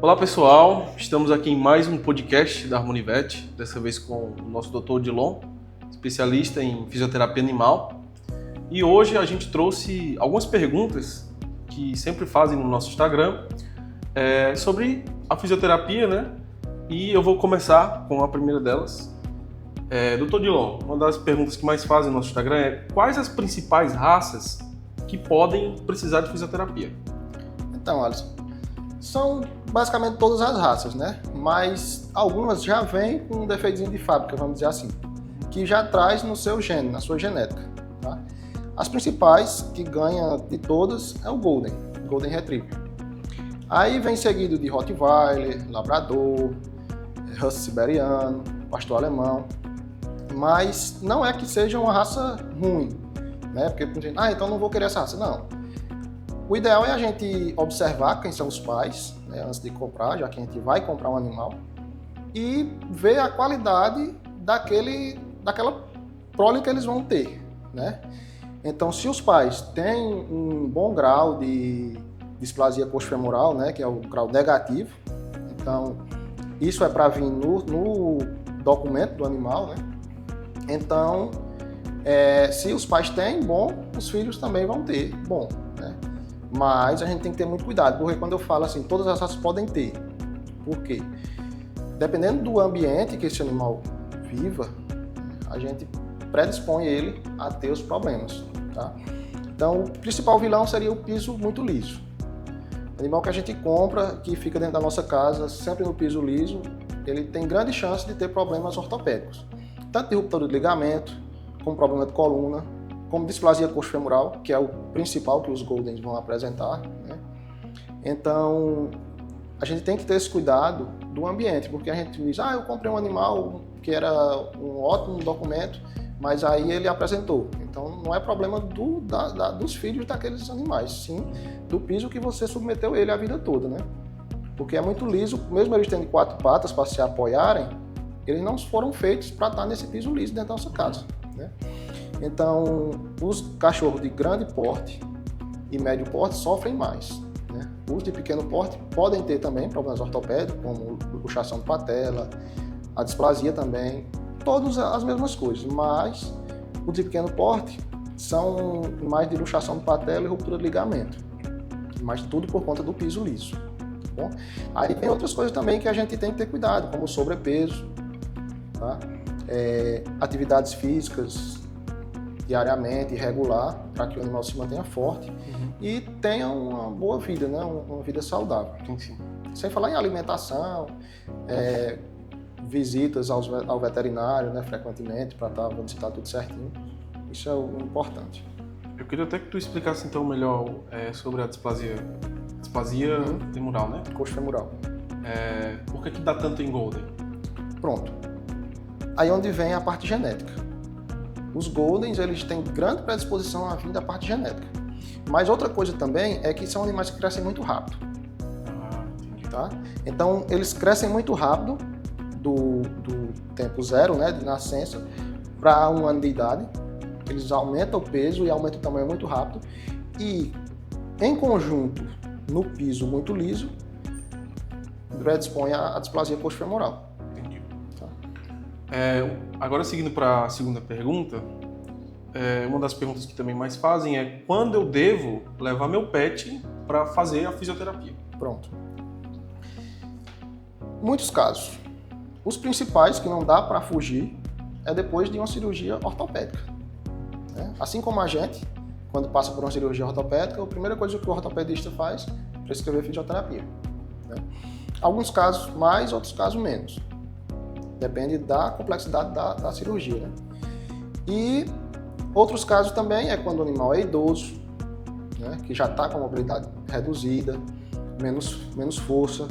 Olá pessoal, estamos aqui em mais um podcast da Harmonivet, dessa vez com o nosso Dr. Odilon, especialista em fisioterapia animal. E hoje a gente trouxe algumas perguntas que sempre fazem no nosso Instagram sobre a fisioterapia, né? E eu vou começar com a primeira delas. Dr. Odilon, uma das perguntas que mais fazem no nosso Instagram é quais as principais raças que podem precisar de fisioterapia? Então, Alisson, são basicamente todas as raças, né? Mas algumas já vêm com um defeitinho de fábrica, vamos dizer assim, que já traz no seu gene, na sua genética, tá? As principais que ganha de todas é o Golden Retriever. Aí vem seguido de Rottweiler, Labrador, Husky Siberiano, Pastor Alemão, mas não é que seja uma raça ruim, né? Porque então não vou querer essa raça, não. O ideal é a gente observar quem são os pais, né, antes de comprar, já que a gente vai comprar um animal, e ver a qualidade daquela prole que eles vão ter, né? Então, se os pais têm um bom grau de displasia coxofemoral, né, que é o grau negativo, então isso é para vir no documento do animal, né? Então, se os pais têm, bom, os filhos também vão ter, bom, né? Mas a gente tem que ter muito cuidado, porque quando eu falo assim, todas as raças podem ter. Por quê? Dependendo do ambiente que esse animal viva, a gente predispõe ele a ter os problemas, tá? Então, o principal vilão seria o piso muito liso. O animal que a gente compra, que fica dentro da nossa casa, sempre no piso liso, ele tem grande chance de ter problemas ortopédicos. Tanto de ruptura de ligamento, como problema de coluna, como displasia coxofemoral, que é o principal que os Goldens vão apresentar, né? Então, a gente tem que ter esse cuidado do ambiente, porque a gente diz, eu comprei um animal que era um ótimo documento, mas aí ele apresentou. Então, não é problema dos filhos daqueles animais, sim do piso que você submeteu ele a vida toda, né? Porque é muito liso, mesmo eles tendo 4 patas para se apoiarem, eles não foram feitos para estar nesse piso liso dentro da nossa casa, né? Então, os cachorros de grande porte e médio porte sofrem mais, né? Os de pequeno porte podem ter também problemas ortopédicos, como luxação de patela, a displasia também, todas as mesmas coisas, mas os de pequeno porte são mais de luxação de patela e ruptura de ligamento, mas tudo por conta do piso liso, tá bom? Aí tem outras coisas também que a gente tem que ter cuidado, como o sobrepeso, tá? Atividades físicas diariamente, regular, para que o animal se mantenha forte e tenha uma boa vida, né? Uma vida saudável. Sim. Sem falar em alimentação, visitas ao veterinário, né, frequentemente, para ver se está tudo certinho. Isso é o importante. Eu queria até que tu explicasse então melhor sobre a displasia femoral, né? Coxofemoral. Por que dá tanto em Golden? Pronto. Aí onde vem a parte genética. Os Goldens, eles têm grande predisposição a vir da parte genética. Mas outra coisa também é que são animais que crescem muito rápido. Tá? Então, eles crescem muito rápido do tempo zero, né, de nascença, para 1 ano de idade. Eles aumentam o peso e aumentam o tamanho muito rápido. E, em conjunto, no piso muito liso, predispõe a displasia coxofemoral. Agora, seguindo para a segunda pergunta, uma das perguntas que também mais fazem é quando eu devo levar meu pet para fazer a fisioterapia? Pronto. Muitos casos. Os principais que não dá para fugir é depois de uma cirurgia ortopédica, né? Assim como a gente, quando passa por uma cirurgia ortopédica, a primeira coisa que o ortopedista faz é prescrever fisioterapia, né? Alguns casos mais, outros casos menos. Depende da complexidade da cirurgia, né? E outros casos também é quando o animal é idoso, né, que já está com a mobilidade reduzida, menos força,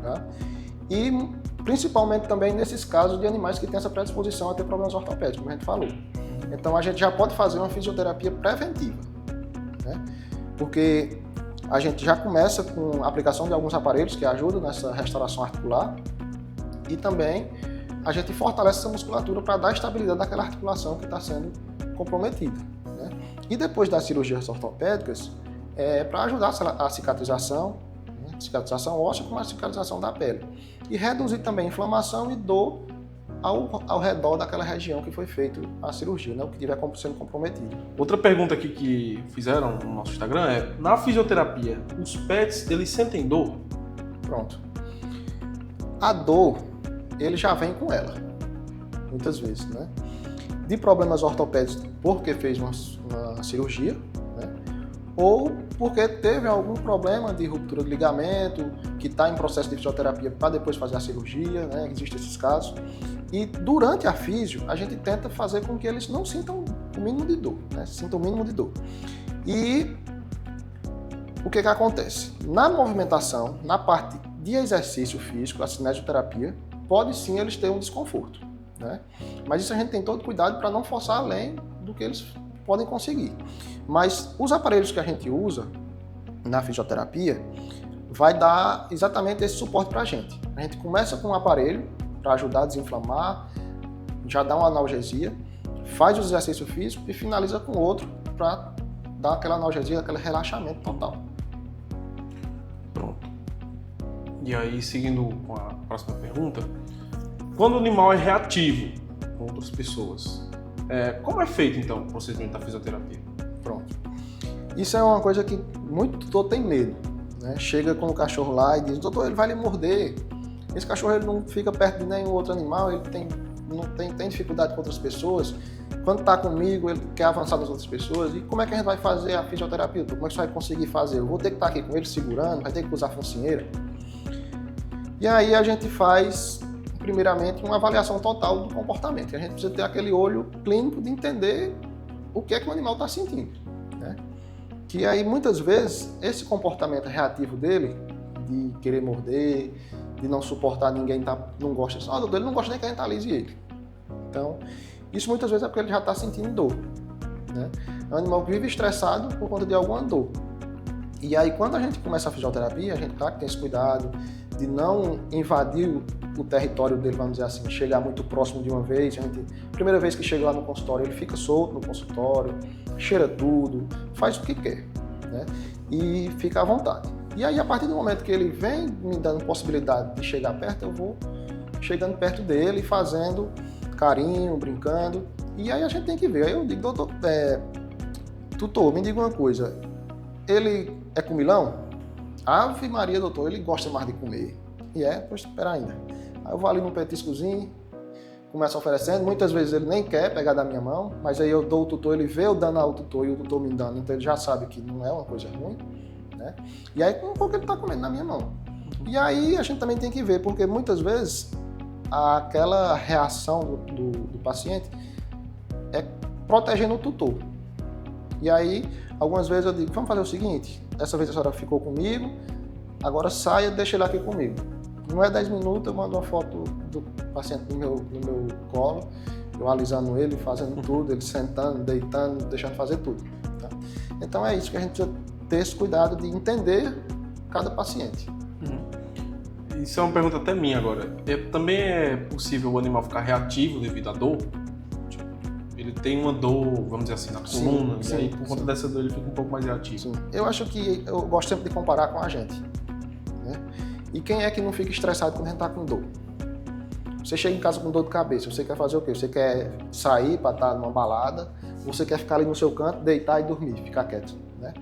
tá? E principalmente também nesses casos de animais que têm essa predisposição a ter problemas ortopédicos, como a gente falou. Então a gente já pode fazer uma fisioterapia preventiva, né? Porque a gente já começa com a aplicação de alguns aparelhos que ajudam nessa restauração articular e também a gente fortalece essa musculatura para dar estabilidade naquela articulação que está sendo comprometida, né? E depois das cirurgias ortopédicas, para ajudar a cicatrização, né? cicatrização óssea como a cicatrização da pele. E reduzir também inflamação e dor ao redor daquela região que foi feita a cirurgia, né? O que estiver sendo comprometido. Outra pergunta aqui que fizeram no nosso Instagram é: na fisioterapia, os pets, eles sentem dor? Pronto. A dor, ele já vem com ela, muitas vezes, né? De problemas ortopédicos porque fez uma cirurgia, né? Ou porque teve algum problema de ruptura de ligamento, que está em processo de fisioterapia para depois fazer a cirurgia, né? Existem esses casos. E durante a fisio, a gente tenta fazer com que eles não sintam o mínimo de dor, né? Sintam o mínimo de dor. E o que acontece? Na movimentação, na parte de exercício físico, a cinesioterapia, pode sim eles terem um desconforto, né? Mas isso a gente tem todo cuidado para não forçar além do que eles podem conseguir. Mas os aparelhos que a gente usa na fisioterapia vai dar exatamente esse suporte para a gente. A gente começa com um aparelho para ajudar a desinflamar, já dá uma analgesia, faz o exercício físico e finaliza com outro para dar aquela analgesia, aquele relaxamento total. Pronto. E aí, seguindo com a próxima pergunta, quando o animal é reativo com outras pessoas, como é feito então o procedimento da fisioterapia? Pronto. Isso é uma coisa que muito tutor tem medo, né? Chega com o cachorro lá e diz: doutor, ele vai lhe morder. Esse cachorro ele não fica perto de nenhum outro animal, ele tem dificuldade com outras pessoas. Quando está comigo, ele quer avançar nas outras pessoas. E como é que a gente vai fazer a fisioterapia? Como é que você vai conseguir fazer? Eu vou ter que estar aqui com ele segurando, vai ter que usar a focinheira. E aí a gente faz, primeiramente, uma avaliação total do comportamento. A gente precisa ter aquele olho clínico de entender o que é que o animal está sentindo, né? Que aí, muitas vezes, esse comportamento reativo dele, de querer morder, de não suportar ninguém, não gosta disso. Ele não gosta nem que a gente alise ele. Então, isso muitas vezes é porque ele já está sentindo dor, né? É um animal que vive estressado por conta de alguma dor. E aí, quando a gente começa a fisioterapia, a gente, claro, que tem esse cuidado de não invadir o território dele, vamos dizer assim, chegar muito próximo de uma vez. Primeira vez que chega lá no consultório, ele fica solto no consultório, cheira tudo, faz o que quer, né? E fica à vontade. E aí, a partir do momento que ele vem me dando possibilidade de chegar perto, eu vou chegando perto dele, fazendo carinho, brincando. E aí a gente tem que ver. Aí eu digo: doutor, tutor, me diga uma coisa, ele é comilão? Ave Maria, doutor, ele gosta mais de comer. E pois espera ainda. Aí eu vou ali no petiscozinho, começo oferecendo. Muitas vezes ele nem quer pegar da minha mão, mas aí eu dou o tutor, ele vê eu dando ao tutor e o tutor me dando, então ele já sabe que não é uma coisa ruim, né? E aí, com um pouco ele está comendo na minha mão. E aí a gente também tem que ver, porque muitas vezes aquela reação do paciente é protegendo o tutor. E aí, algumas vezes eu digo: vamos fazer o seguinte, dessa vez a senhora ficou comigo, agora saia e deixa ele aqui comigo. Não é 10 minutos, eu mando uma foto do paciente no meu colo, eu alisando ele, fazendo tudo, ele sentando, deitando, deixando fazer tudo, tá? Então é isso que a gente precisa ter esse cuidado de entender cada paciente. Isso é uma pergunta até minha agora. Também é possível o animal ficar reativo devido à dor? Tipo, ele tem uma dor, vamos dizer assim, na coluna, e aí por conta dessa dor ele fica um pouco mais reativo. Sim. Eu acho que eu gosto sempre de comparar com a gente, né? E quem é que não fica estressado quando a gente está com dor? Você chega em casa com dor de cabeça, você quer fazer o quê? Você quer sair para estar numa balada, você quer ficar ali no seu canto, deitar e dormir, ficar quieto, né?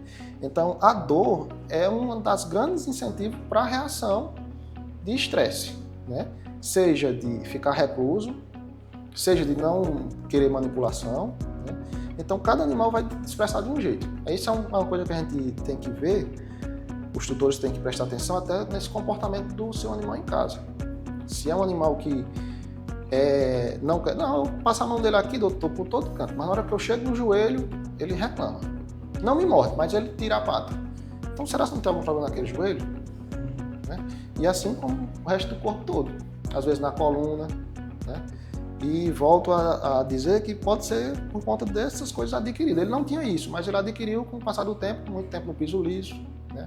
Então, a dor é um das grandes incentivos para a reação de estresse, né? Seja de ficar recluso, seja de não querer manipulação, né? Então, cada animal vai expressar de um jeito. Isso é uma coisa que a gente tem que ver, os tutores têm que prestar atenção até nesse comportamento do seu animal em casa. Se é um animal que não quer, eu passo a mão dele aqui, doutor, por todo canto, mas na hora que eu chego no joelho, ele reclama. Não me morde, mas ele tira a pata. Então, será que não tem algum problema naquele joelho? Né? E assim como o resto do corpo todo. Às vezes na coluna, né? E volto a dizer que pode ser por conta dessas coisas adquiridas. Ele não tinha isso, mas ele adquiriu com o passar do tempo, muito tempo no piso liso, né?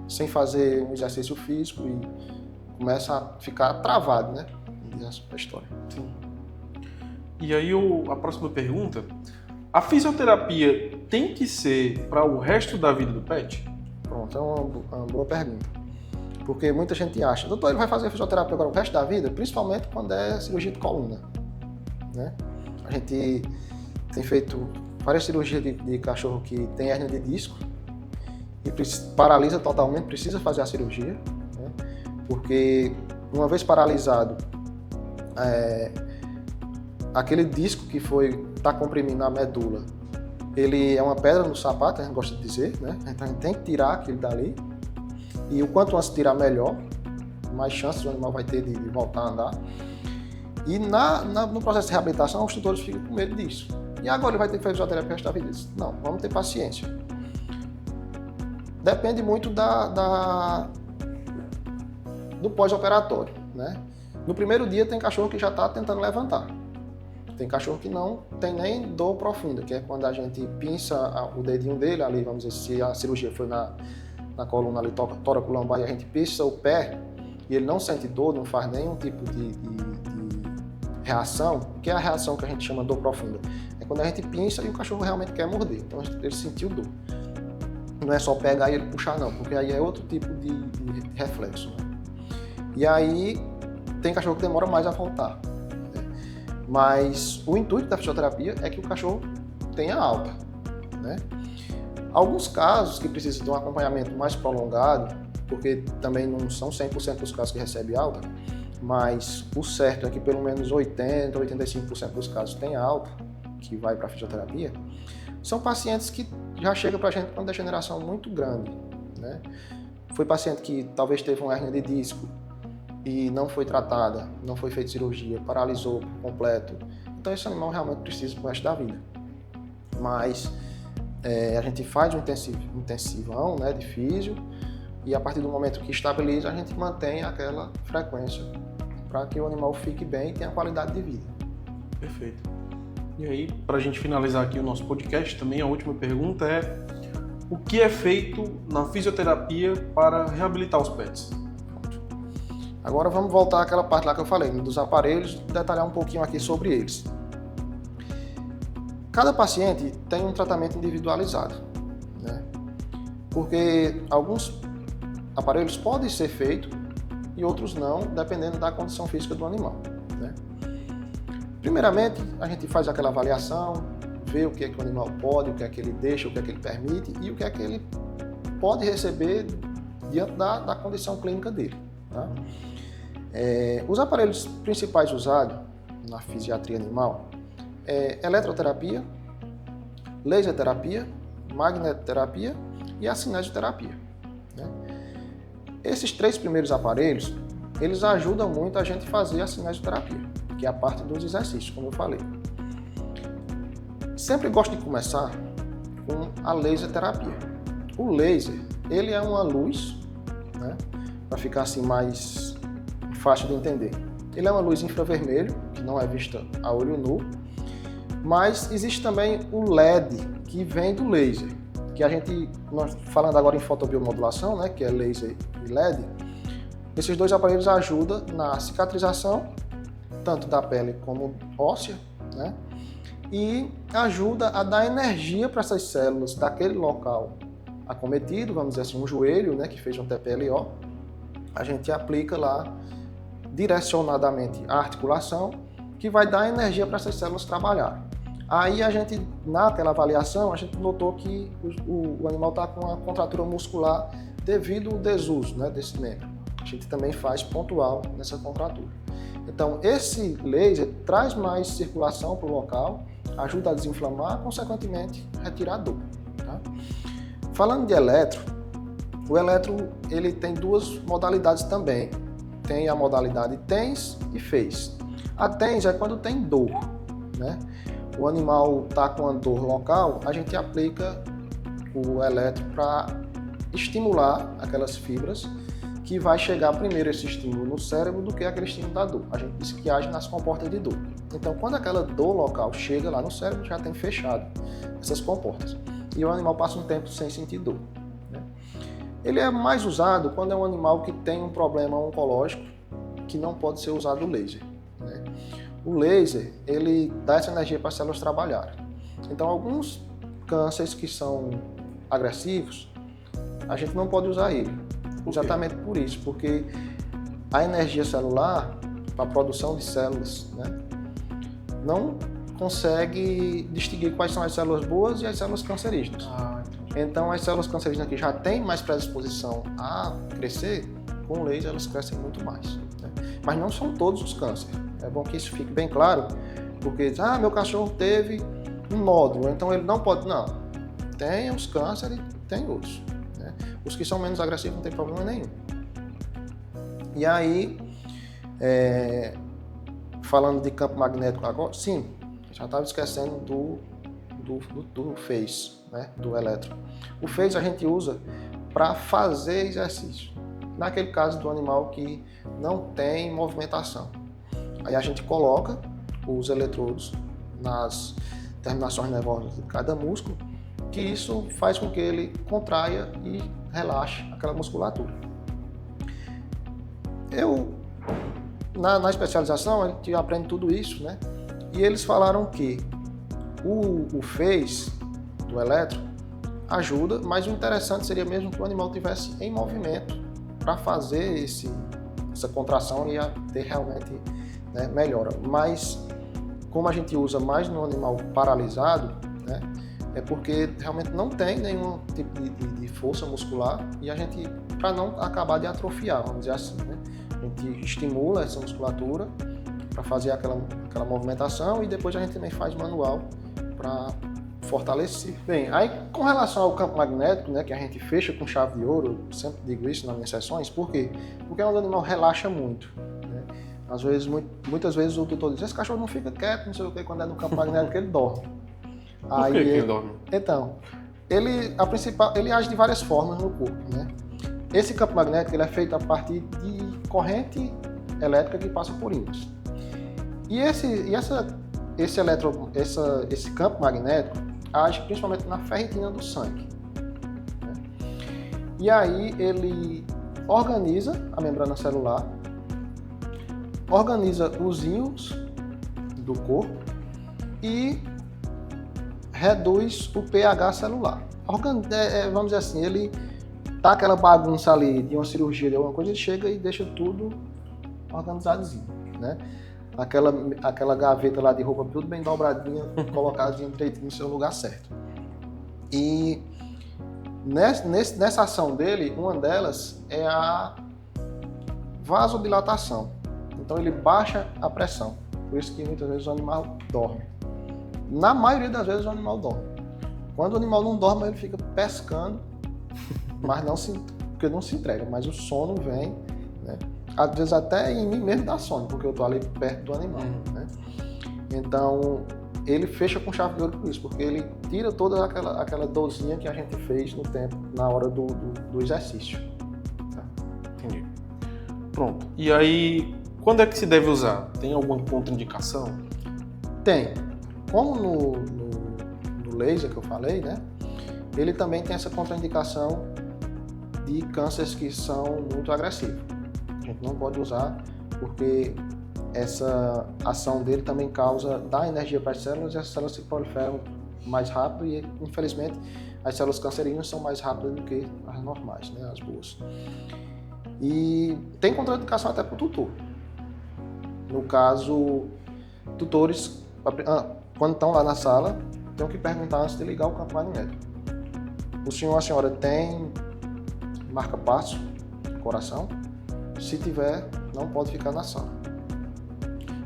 Sem fazer um exercício físico e começa a ficar travado, né? Essa história. Sim. E aí a próxima pergunta: a fisioterapia tem que ser para o resto da vida do pet? Pronto, é uma boa pergunta. Porque muita gente acha, doutor, ele vai fazer fisioterapia agora o resto da vida, principalmente quando é cirurgia de coluna, né? A gente tem feito várias cirurgias de cachorro que tem hérnia de disco e paralisa totalmente, precisa fazer a cirurgia, né? Porque uma vez paralisado, aquele disco que está comprimindo a medula, ele é uma pedra no sapato, a gente gosta de dizer, né? Então a gente tem que tirar aquilo dali. E o quanto antes tirar, melhor, mais chances o animal vai ter de voltar a andar. E no processo de reabilitação, os tutores ficam com medo disso. E agora ele vai ter que fazer fisioterapia o resto da vida? Não, vamos ter paciência. Depende muito do pós-operatório, né? No primeiro dia tem cachorro que já está tentando levantar. Tem cachorro que não tem nem dor profunda, que é quando a gente pinça o dedinho dele ali, vamos dizer, se a cirurgia foi na coluna ali, tóraco-lombar, e a gente pinça o pé e ele não sente dor, não faz nenhum tipo de reação, que é a reação que a gente chama dor profunda. É quando a gente pinça e o cachorro realmente quer morder, então ele sentiu dor. Não é só pegar e ele puxar não, porque aí é outro tipo de reflexo, né? E aí tem cachorro que demora mais a voltar, né? Mas o intuito da fisioterapia é que o cachorro tenha alta, né? Alguns casos que precisam de um acompanhamento mais prolongado, porque também não são 100% dos casos que recebem alta, mas o certo é que pelo menos 80%, 85% dos casos tem alta, que vai para a fisioterapia, são pacientes que já chegam para a gente com uma degeneração muito grande, né? Foi paciente que talvez teve uma hérnia de disco e não foi tratada, não foi feita cirurgia, paralisou por completo. Então esse animal realmente precisa pro resto da vida. Mas a gente faz um intensivão, né, de físio, e a partir do momento que estabiliza, a gente mantém aquela frequência para que o animal fique bem e tenha qualidade de vida. Perfeito. E aí, para a gente finalizar aqui o nosso podcast, também a última pergunta é: o que é feito na fisioterapia para reabilitar os pets? Agora vamos voltar àquela parte lá que eu falei, dos aparelhos, detalhar um pouquinho aqui sobre eles. Cada paciente tem um tratamento individualizado, né? Porque alguns aparelhos podem ser feitos e outros não, dependendo da condição física do animal, né? Primeiramente, a gente faz aquela avaliação, vê o que é que o animal pode, o que é que ele deixa, o que é que ele permite e o que é que ele pode receber diante da condição clínica dele, tá? Os aparelhos principais usados na fisiatria animal é eletroterapia, laser terapia, magnetoterapia e a cinesioterapia, né? Esses 3 primeiros aparelhos, eles ajudam muito a gente a fazer a cinesioterapia, que é a parte dos exercícios, como eu falei. Sempre gosto de começar com a laser terapia. O laser, ele é uma luz, né, para ficar assim mais fácil de entender. Ele é uma luz infravermelho, que não é vista a olho nu, mas existe também o LED, que vem do laser, que nós falando agora em fotobiomodulação, né, que é laser e LED, esses 2 aparelhos ajudam na cicatrização, tanto da pele como óssea, né, e ajuda a dar energia para essas células daquele local acometido, vamos dizer assim, um joelho, né, que fez um TPLO, a gente aplica lá direcionadamente a articulação, que vai dar energia para essas células trabalhar. Aí a gente, naquela avaliação, a gente notou que o animal está com uma contratura muscular devido ao desuso, né, desse membro. A gente também faz pontual nessa contratura. Então, esse laser traz mais circulação para o local, ajuda a desinflamar, consequentemente, retirar a dor, tá? Falando de eletro, o eletro ele tem 2 modalidades também. Tem a modalidade TENS e FEIS. A TENS é quando tem dor, né? O animal está com a dor local, a gente aplica o eletro para estimular aquelas fibras, que vai chegar primeiro esse estímulo no cérebro do que aquele estímulo da dor. A gente diz que age nas comportas de dor. Então, quando aquela dor local chega lá no cérebro, já tem fechado essas comportas. E o animal passa um tempo sem sentir dor, né? Ele é mais usado quando é um animal que tem um problema oncológico que não pode ser usado o laser, né? O laser, ele dá essa energia para as células trabalharem. Então, alguns cânceres que são agressivos, a gente não pode usar ele. Exatamente por isso, porque a energia celular, para a produção de células, né, não consegue distinguir quais são as células boas e as células cancerígenas. Então, as células cancerígenas que já têm mais predisposição a crescer, com o laser elas crescem muito mais. Né? Mas não são todos os cânceres. É bom que isso fique bem claro, porque meu cachorro teve um nódulo, então ele não pode. Não. Tem os cânceres, tem outros. Né? Os que são menos agressivos não tem problema nenhum. E aí, falando de campo magnético agora, sim, já estava esquecendo do phase, né, do elétron. O phase a gente usa para fazer exercício. Naquele caso do animal que não tem movimentação. Aí a gente coloca os eletrodos nas terminações nervosas de cada músculo, que isso faz com que ele contraia e relaxe aquela musculatura. Na especialização, a gente aprende tudo isso, né? E eles falaram que o phase do elétron ajuda, mas o interessante seria mesmo que o animal estivesse em movimento para fazer essa contração e ter realmente, né, melhora. Mas como a gente usa mais no animal paralisado, né, é porque realmente não tem nenhum tipo de força muscular e a gente, para não acabar de atrofiar, vamos dizer assim, né, a gente estimula essa musculatura para fazer aquela movimentação e depois a gente também faz manual para fortalecer. Bem, aí com relação ao campo magnético, né, que a gente fecha com chave de ouro, eu sempre digo isso nas minhas sessões, por quê? Porque é onde o animal relaxa muito. Né? Às vezes, muitas vezes o tutor diz, esse cachorro não fica quieto, não sei o que, quando é no campo magnético ele dorme. Por que ele dorme? Então, ele age de várias formas no corpo. Né? Esse campo magnético ele é feito a partir de corrente elétrica que passa por ímãs. E esse campo magnético age principalmente na ferritina do sangue. Né? E aí ele organiza a membrana celular, organiza os íons do corpo e reduz o pH celular. Vamos dizer assim, ele tá aquela bagunça ali de uma cirurgia, de alguma coisa, ele chega e deixa tudo organizadinho, né? Aquela gaveta lá de roupa tudo bem dobradinha, colocadinha direitinho no seu lugar certo. E nessa ação dele, uma delas é a vasodilatação. Então ele baixa a pressão, por isso que muitas vezes o animal dorme. Na maioria das vezes o animal dorme. Quando o animal não dorme, ele fica pescando, mas porque não se entrega, mas o sono vem, né? Às vezes até em mim mesmo dá sono, porque eu estou ali perto do animal. Né? Então, ele fecha com chave de ouro por isso, porque ele tira toda aquela dorzinha que a gente fez no tempo, na hora do exercício. Tá? Entendi. Pronto. E aí, quando é que se deve usar? Tem alguma contraindicação? Tem. Como no laser que eu falei, né? Ele também tem essa contraindicação de cânceres que são muito agressivos. A gente não pode usar porque essa ação dele também dá energia para as células e as células se proliferam mais rápido e, infelizmente, as células cancerígenas são mais rápidas do que as normais, né, as boas. E tem contraindicação até para o tutor. No caso, tutores, quando estão lá na sala, tem que perguntar antes de ligar o campo magnético. O senhor ou a senhora tem marca-passo, coração? Se tiver, não pode ficar na sala.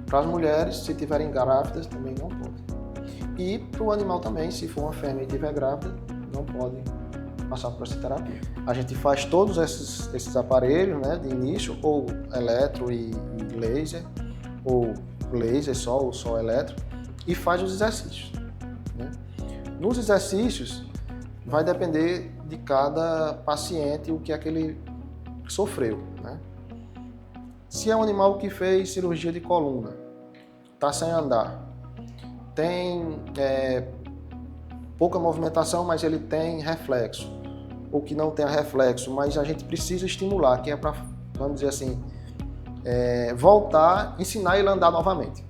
Para as mulheres, se tiverem grávidas, também não pode. E para o animal também, se for uma fêmea e estiver grávida, não pode passar por essa terapia. A gente faz todos esses aparelhos, né, de início, ou eletro e laser, ou laser só, ou só eletro, e faz os exercícios. Né? Nos exercícios, vai depender de cada paciente o que é que ele sofreu. Né? Se é um animal que fez cirurgia de coluna, está sem andar, tem pouca movimentação, mas ele tem reflexo, ou que não tem reflexo, mas a gente precisa estimular, que é para, vamos dizer assim, voltar, ensinar ele a andar novamente.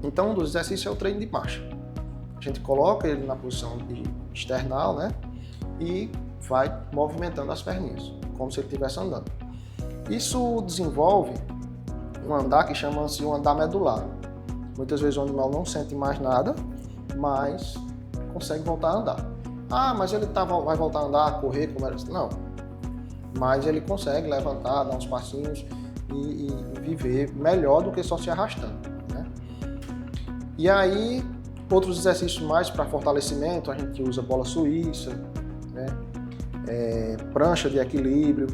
Então, um dos exercícios é o treino de marcha. A gente coloca ele na posição de external, né? E vai movimentando as perninhas. como se ele estivesse andando. Isso desenvolve um andar que chama-se um andar medular. Muitas vezes o animal não sente mais nada, mas consegue voltar a andar. Ah, mas ele vai voltar a andar, correr, como era? Não. Mas ele consegue levantar, dar uns passinhos e viver melhor do que só se arrastando, né? E aí, outros exercícios mais para fortalecimento, a gente usa bola suíça, né? Prancha de equilíbrio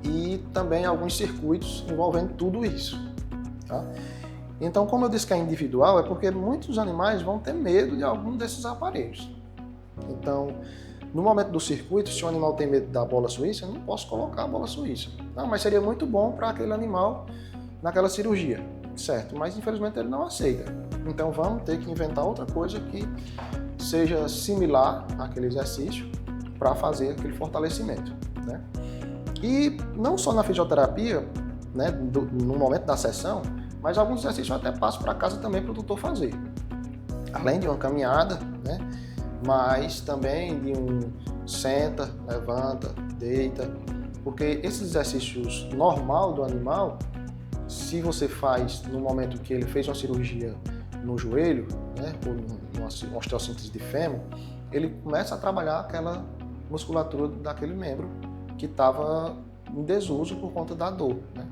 e também alguns circuitos envolvendo tudo isso, tá? Então, como eu disse que é individual, é porque muitos animais vão ter medo de algum desses aparelhos. Então, no momento do circuito, se o animal tem medo da bola suíça, eu não posso colocar a bola suíça. Não, mas seria muito bom para aquele animal naquela cirurgia, certo? Mas infelizmente ele não aceita. Então vamos ter que inventar outra coisa que seja similar àquele exercício para fazer aquele fortalecimento, né? E não só na fisioterapia, né, no momento da sessão, mas alguns exercícios eu até passo para casa também para o tutor fazer. Além de uma caminhada, né, mas também de um senta, levanta, deita, porque esses exercícios normal do animal, se você faz no momento que ele fez uma cirurgia no joelho, né, ou numa osteossíntese de fêmur, ele começa a trabalhar aquela musculatura daquele membro que estava em desuso por conta da dor, né?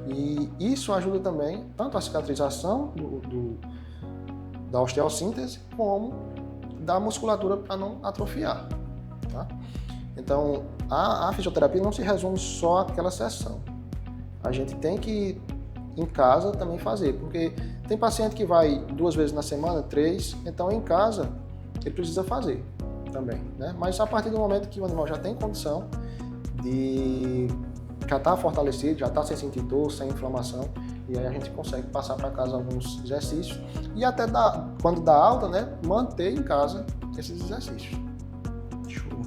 E isso ajuda também tanto a cicatrização da osteossíntese como da musculatura para não atrofiar, tá? Então, a fisioterapia não se resume só àquela sessão. A gente tem que, em casa, também fazer, porque tem paciente que vai 2 vezes na semana, 3, então em casa ele precisa fazer também, né? Mas a partir do momento que o animal já tem condição já está fortalecido, já está sem sentir dor, sem inflamação, e aí a gente consegue passar para casa alguns exercícios e até quando dá alta, né, manter em casa esses exercícios. Show.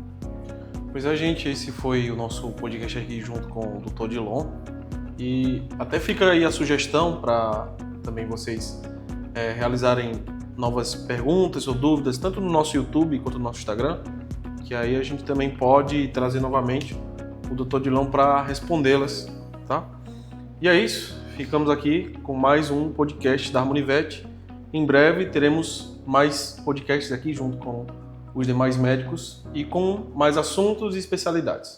Pois é, gente, esse foi o nosso podcast aqui junto com o Dr. Dilon, e até fica aí a sugestão para também vocês realizarem novas perguntas ou dúvidas, tanto no nosso YouTube quanto no nosso Instagram, que aí a gente também pode trazer novamente o Dr. Dilon para respondê-las, tá? E é isso, ficamos aqui com mais um podcast da Harmonivet. Em breve teremos mais podcasts aqui junto com os demais médicos e com mais assuntos e especialidades.